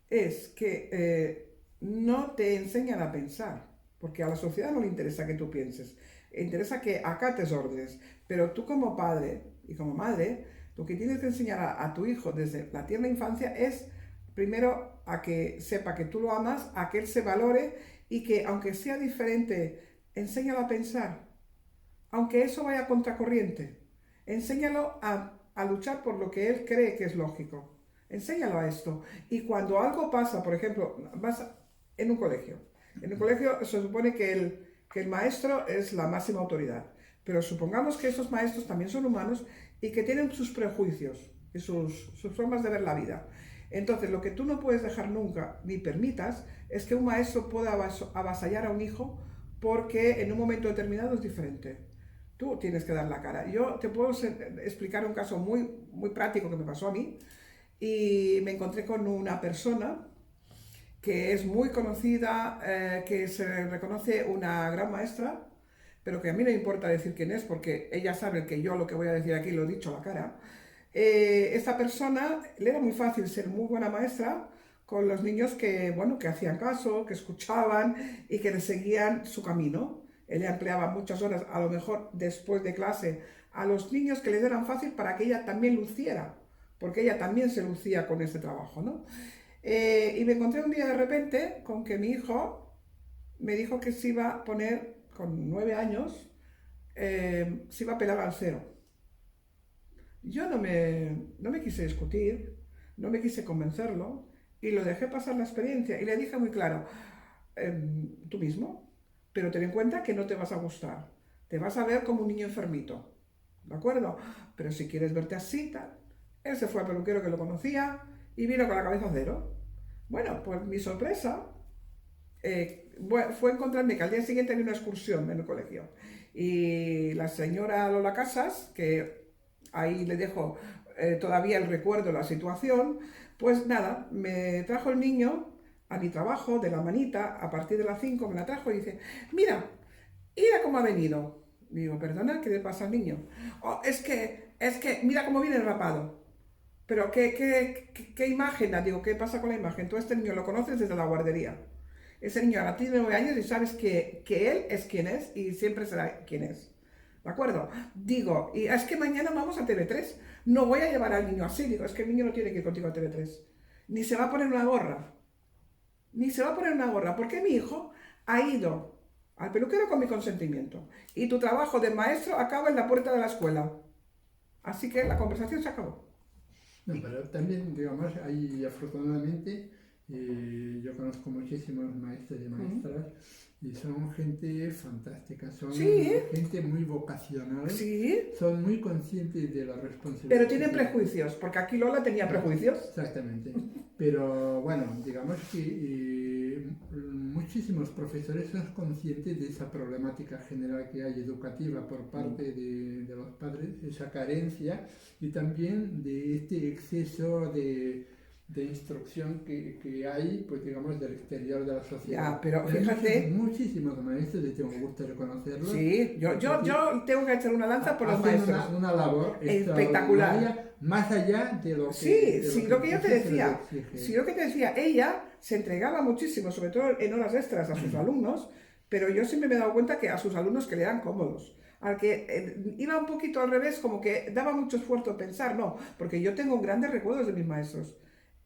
S1: es que no te enseñan a pensar, porque a la sociedad no le interesa que tú pienses, le interesa que acates órdenes. Pero tú como padre y como madre, lo que tienes que enseñar a tu hijo desde la tierna infancia es, primero, a que sepa que tú lo amas, a que él se valore y que aunque sea diferente, enséñalo a pensar, aunque eso vaya a contracorriente. Enséñalo a luchar por lo que él cree que es lógico. Enséñalo a esto. Y cuando algo pasa, por ejemplo, vas en un colegio. En un colegio se supone que el maestro es la máxima autoridad. Pero supongamos que esos maestros también son humanos y que tienen sus prejuicios y sus formas de ver la vida. Entonces, lo que tú no puedes dejar nunca, ni permitas, es que un maestro pueda avasallar a un hijo porque en un momento determinado es diferente. Tú tienes que dar la cara. Yo te puedo explicar un caso muy práctico que me pasó a mí y me encontré con una persona que es muy conocida, que se reconoce una gran maestra, pero que a mí no me importa decir quién es porque ella sabe que yo lo que voy a decir aquí lo he dicho a la cara. Esta persona le era muy fácil ser muy buena maestra con los niños que, bueno, que hacían caso, que escuchaban y que le seguían su camino. Ella empleaba muchas horas, a lo mejor después de clase, a los niños que les eran fácil para que ella también luciera, porque ella también se lucía con ese trabajo, ¿no? Y me encontré un día de repente con que mi hijo me dijo que se iba a poner, con 9 años, se iba a pelar al cero. Yo no me quise discutir, no me quise convencerlo y lo dejé pasar la experiencia y le dije muy claro, tú mismo, pero ten en cuenta que no te vas a gustar, te vas a ver como un niño enfermito, ¿de acuerdo? Pero si quieres verte así, tal. Él se fue al peluquero que lo conocía y vino con la cabeza a cero. Bueno, pues mi sorpresa fue encontrarme que al día siguiente había una excursión en el colegio y la señora Lola Casas, que ahí le dejo todavía el recuerdo de la situación, pues nada, me trajo el niño a mi trabajo de la manita, a partir de las 5 me la trajo y dice, mira, mira cómo ha venido. Digo, perdona, ¿qué le pasa al niño? Oh, mira cómo viene rapado. Pero ¿qué imagen? Digo, ¿qué pasa con la imagen? Tú a este niño lo conoces desde la guardería. Ese niño ahora tiene 9 años y sabes que él es quien es y siempre será quien es. ¿De acuerdo? Digo, y es que mañana vamos a TV3. No voy a llevar al niño así. Digo, es que el niño no tiene que ir contigo a TV3. Ni se va a poner una gorra. Ni se va a poner una gorra. Porque mi hijo ha ido al peluquero con mi consentimiento. Y tu trabajo de maestro acaba en la puerta de la escuela. Así que la conversación se acabó.
S2: No, pero también, digamos, hay afortunadamente, yo conozco muchísimos maestros y maestras y son gente fantástica, son
S1: Sí,
S2: gente muy vocacional,
S1: sí,
S2: son muy conscientes de la responsabilidad.
S1: pero tienen prejuicios, porque aquí Lola tenía prejuicios.
S2: Exactamente. Pero bueno, digamos que muchísimos profesores son conscientes de esa problemática general que hay educativa por parte de los padres, esa carencia y también de este exceso de instrucción que hay, pues digamos, del exterior de la sociedad.
S1: Ya, pero
S2: Hay
S1: fíjate.
S2: muchísimos maestros, y tengo gusto reconocerlo.
S1: Sí, yo tengo que echar una lanza por los
S2: hacen
S1: maestros.
S2: una labor
S1: Espectacular.
S2: extraordinaria, más allá de lo que...
S1: Sí,
S2: de
S1: sí, lo que yo te
S2: se les
S1: decía.
S2: exige.
S1: Sí, lo que te decía. Ella se entregaba muchísimo, sobre todo en horas extras a sus alumnos, pero yo siempre me he dado cuenta que a sus alumnos que le eran cómodos. Al que iba un poquito al revés, como que daba mucho esfuerzo en pensar, no, porque yo tengo grandes recuerdos de mis maestros.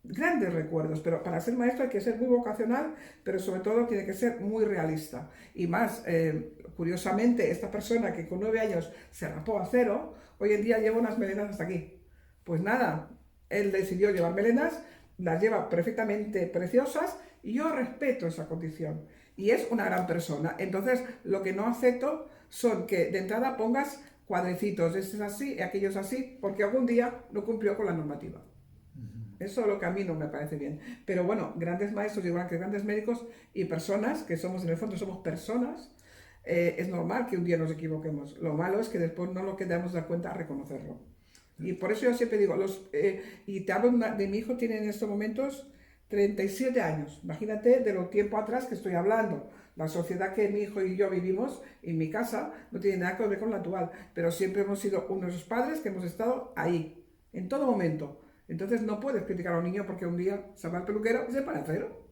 S1: Grandes recuerdos, pero para ser maestro hay que ser muy vocacional, pero sobre todo tiene que ser muy realista. Y más, curiosamente, esta persona que con 9 años se rapó a cero, hoy en día lleva unas melenas hasta aquí. Pues nada, él decidió llevar melenas, las lleva perfectamente preciosas y yo respeto esa condición. Y es una gran persona. Entonces, lo que no acepto son que de entrada pongas cuadrecitos, este es así y aquello es así, porque algún día no cumplió con la normativa. Eso es lo que a mí no me parece bien. Pero bueno, grandes maestros, igual que grandes médicos y personas, que somos en el fondo, somos personas, es normal que un día nos equivoquemos. Lo malo es que después no lo quedamos de cuenta a reconocerlo. Y por eso yo siempre digo, y te hablo de mi hijo, tiene en estos momentos 37 años. Imagínate de lo tiempo atrás que estoy hablando. La sociedad que mi hijo y yo vivimos en mi casa no tiene nada que ver con la actual, pero siempre hemos sido unos padres que hemos estado ahí, en todo momento. Entonces no puedes criticar a un niño porque un día se va al peluquero y se para a cero.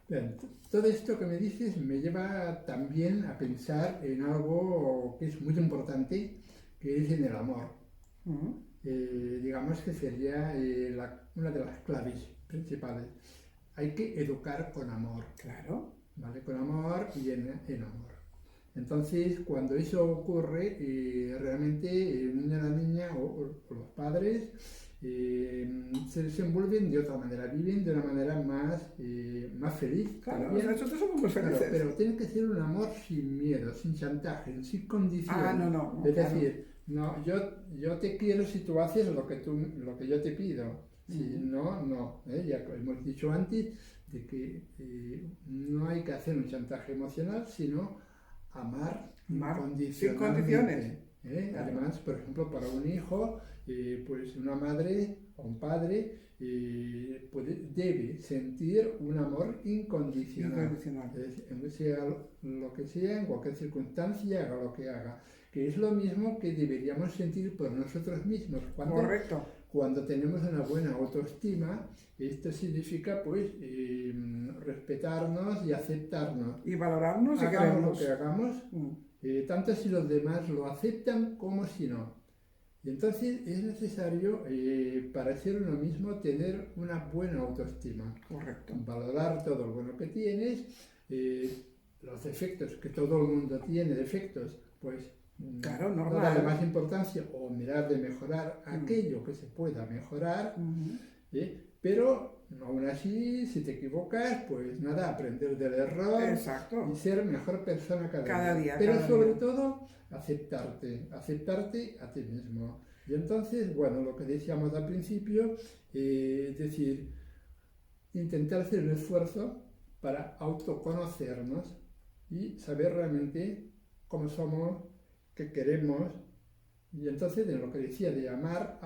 S2: Bien, todo esto que me dices me lleva también a pensar en algo que es muy importante, que es en el amor. Digamos que sería una de las claves principales. hay que educar con amor,
S1: Claro.
S2: ¿vale? Con amor y en amor. Entonces, cuando eso ocurre, realmente el niño o la niña o los padres se desenvuelven de otra manera, viven de una manera más feliz.
S1: Claro,
S2: También.
S1: nosotros somos muy
S2: Claro,
S1: felices.
S2: pero tiene que ser un amor sin miedo, sin chantaje, sin condición.
S1: Ah, no,
S2: Es
S1: claro.
S2: decir, no, yo te quiero si tú haces lo que yo te pido. Si no, no. Ya hemos dicho antes de que no hay que hacer un chantaje emocional, sino amar
S1: Sin condiciones.
S2: incondicionalmente.
S1: Claro.
S2: Además, por ejemplo, para un hijo, pues una madre o un padre debe sentir un amor incondicional.
S1: Incondicional.
S2: Sea lo que sea, en cualquier circunstancia, haga lo que haga. Que es lo mismo que deberíamos sentir por nosotros mismos.
S1: Correcto.
S2: Cuando tenemos una buena autoestima, esto significa pues respetarnos y aceptarnos.
S1: Y valorarnos y
S2: Hagamos
S1: querernos.
S2: lo que hagamos, tanto si los demás lo aceptan como si no. Y entonces es necesario para ser uno mismo tener una buena autoestima.
S1: Correcto.
S2: Valorar todo lo bueno que tienes, los defectos, que todo el mundo tiene defectos, pues
S1: Claro,
S2: no
S1: normal.
S2: darle más importancia o mirar de mejorar aquello que se pueda mejorar, pero aún así, si te equivocas, pues nada, aprender del error.
S1: Exacto.
S2: Y ser mejor persona cada día. Pero
S1: cada
S2: sobre
S1: día.
S2: todo, aceptarte a ti mismo. Y entonces, bueno, lo que decíamos al principio, es decir, intentar hacer un esfuerzo para autoconocernos y saber realmente cómo somos, qué queremos. Y entonces, de lo que decía de amar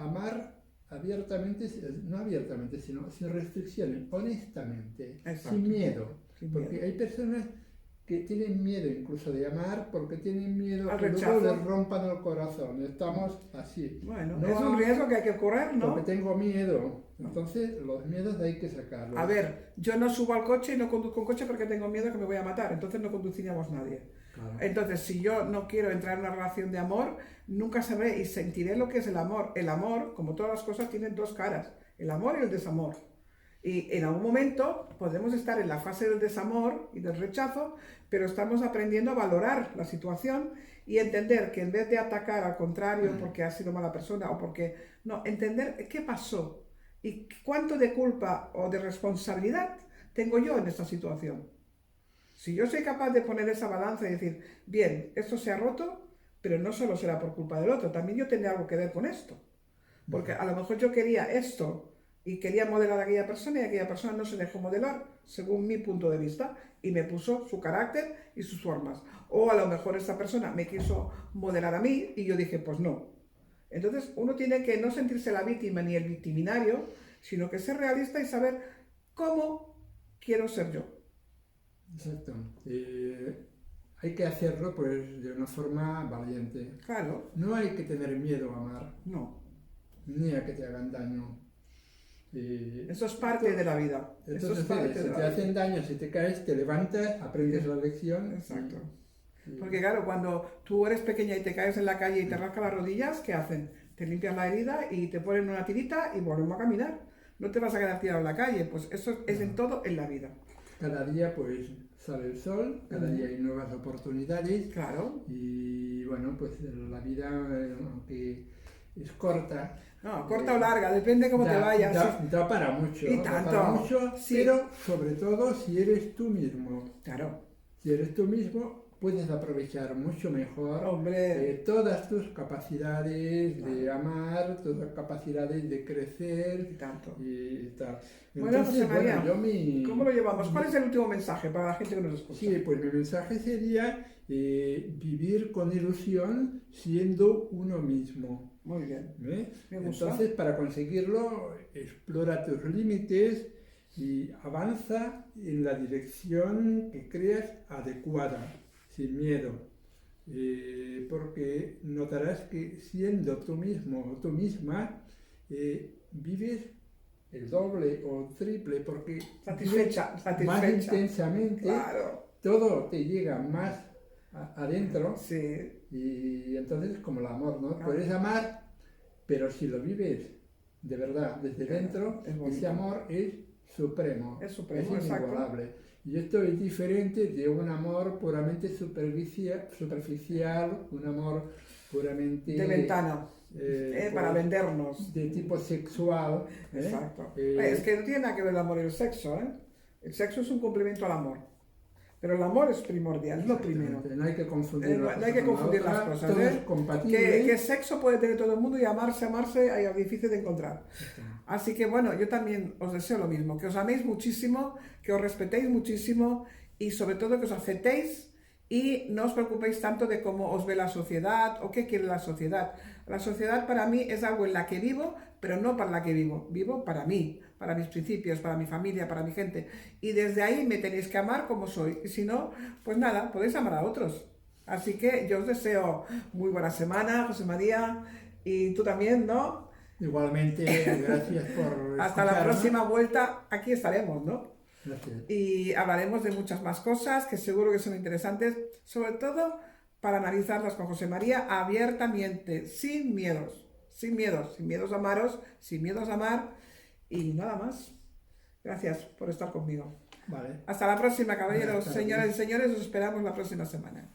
S2: abiertamente, no abiertamente, sino sin restricciones, honestamente,
S1: Exacto.
S2: sin miedo.
S1: Sin
S2: Porque
S1: miedo.
S2: hay personas que tienen miedo incluso de amar porque tienen miedo
S1: Al
S2: que
S1: rechazo.
S2: luego les rompan el corazón. Estamos así.
S1: Bueno,
S2: No,
S1: es un riesgo que hay que correr, ¿no?
S2: Porque tengo miedo. Entonces, los miedos hay que sacarlos.
S1: A ver, yo no subo al coche y no conduzco un coche porque tengo miedo que me voy a matar, entonces no conduciríamos nadie.
S2: Claro.
S1: Entonces, si yo no quiero entrar en una relación de amor, nunca sabré y sentiré lo que es el amor. El amor, como todas las cosas, tiene dos caras, el amor y el desamor. Y en algún momento podemos estar en la fase del desamor y del rechazo, pero estamos aprendiendo a valorar la situación y entender que en vez de atacar al contrario porque ha sido mala persona o porque... No, entender qué pasó y cuánto de culpa o de responsabilidad tengo yo en esta situación. Si yo soy capaz de poner esa balanza y decir, bien, esto se ha roto, pero no solo será por culpa del otro, también yo tendré algo que ver con esto. Porque a lo mejor yo quería esto y quería modelar a aquella persona y aquella persona no se dejó modelar según mi punto de vista y me puso su carácter y sus formas. O a lo mejor esta persona me quiso modelar a mí y yo dije, pues no. Entonces uno tiene que no sentirse la víctima ni el victiminario, sino que ser realista y saber cómo quiero ser yo.
S2: Exacto. Hay que hacerlo pues de una forma valiente.
S1: Claro.
S2: No hay que tener miedo a amar.
S1: No.
S2: Ni a que te hagan daño.
S1: Eso es parte de la vida. Eso es parte
S2: si te hacen daño, si te caes, te levantas, aprendes la lección.
S1: Exacto. Porque claro, cuando tú eres pequeña y te caes en la calle y te rascas las rodillas, ¿qué hacen? Te limpian la herida y te ponen una tirita y volvemos a caminar. No te vas a quedar tirado en la calle. Pues eso es en todo en la vida.
S2: Cada día pues sale el sol, cada día hay nuevas oportunidades.
S1: Claro.
S2: Y bueno, pues la vida, aunque es corta.
S1: No, corta o larga, depende cómo te vayas.
S2: Da para mucho.
S1: Y tanto.
S2: Da para mucho,
S1: sí.
S2: Pero sobre todo si eres tú mismo.
S1: Claro.
S2: Si eres tú mismo, puedes aprovechar mucho mejor todas tus capacidades de amar, todas las capacidades de crecer.
S1: Y tanto.
S2: Y tal.
S1: Bueno, José María, ¿cómo lo llevamos? ¿Cuál es el último mensaje para la gente que nos escucha?
S2: Sí, pues mi mensaje sería vivir con ilusión siendo uno mismo.
S1: Muy bien. Me gusta.
S2: Entonces, para conseguirlo, explora tus límites y avanza en la dirección que creas adecuada, sin miedo. Porque notarás que siendo tú mismo o tú misma, vives el doble o triple, porque
S1: satisfecha.
S2: Más intensamente,
S1: claro.
S2: Todo te llega más adentro.
S1: Sí.
S2: Y entonces, como el amor, ¿no?
S1: Claro.
S2: Puedes amar, pero si lo vives de verdad desde dentro, ese amor es supremo,
S1: Es supremo,
S2: es
S1: exacto.
S2: inigualable. Y esto es diferente de un amor puramente superficial, un amor
S1: De
S2: puramente
S1: ventana, para
S2: pues,
S1: vendernos.
S2: de tipo sexual.
S1: Exacto. Es
S2: Eh,
S1: que no tiene nada que ver el amor y el sexo, ¿eh? El sexo es un complemento al amor. Pero el amor es primordial, es lo primero.
S2: Exactamente, no hay que confundir una
S1: No hay
S2: cosa
S1: que
S2: con la
S1: confundir las
S2: otra,
S1: cosas,
S2: todo es
S1: ¿eh?
S2: compatible.
S1: Que sexo puede tener todo el mundo y amarse, es difícil de encontrar. Así que bueno, yo también os deseo lo mismo, que os améis muchísimo, que os respetéis muchísimo y sobre todo que os aceptéis y no os preocupéis tanto de cómo os ve la sociedad o qué quiere la sociedad. La sociedad para mí es algo en la que vivo, pero no para la que vivo. Vivo para mí, para mis principios, para mi familia, para mi gente. Y desde ahí me tenéis que amar como soy. Y si no, pues nada, podéis amar a otros. Así que yo os deseo muy buena semana, José María, y tú también, ¿no?
S2: Igualmente, gracias por
S1: Hasta la
S2: escucharnos.
S1: próxima vuelta, aquí estaremos, ¿no?
S2: Gracias.
S1: Y hablaremos de muchas más cosas que seguro que son interesantes, sobre todo para analizarlas con José María abiertamente, sin miedos, sin miedos a amaros, sin miedos a amar y nada más. Gracias por estar conmigo.
S2: Vale,
S1: Hasta la próxima,
S2: buenas
S1: caballeros, señoras y
S2: tardes.
S1: señores, os esperamos la próxima semana.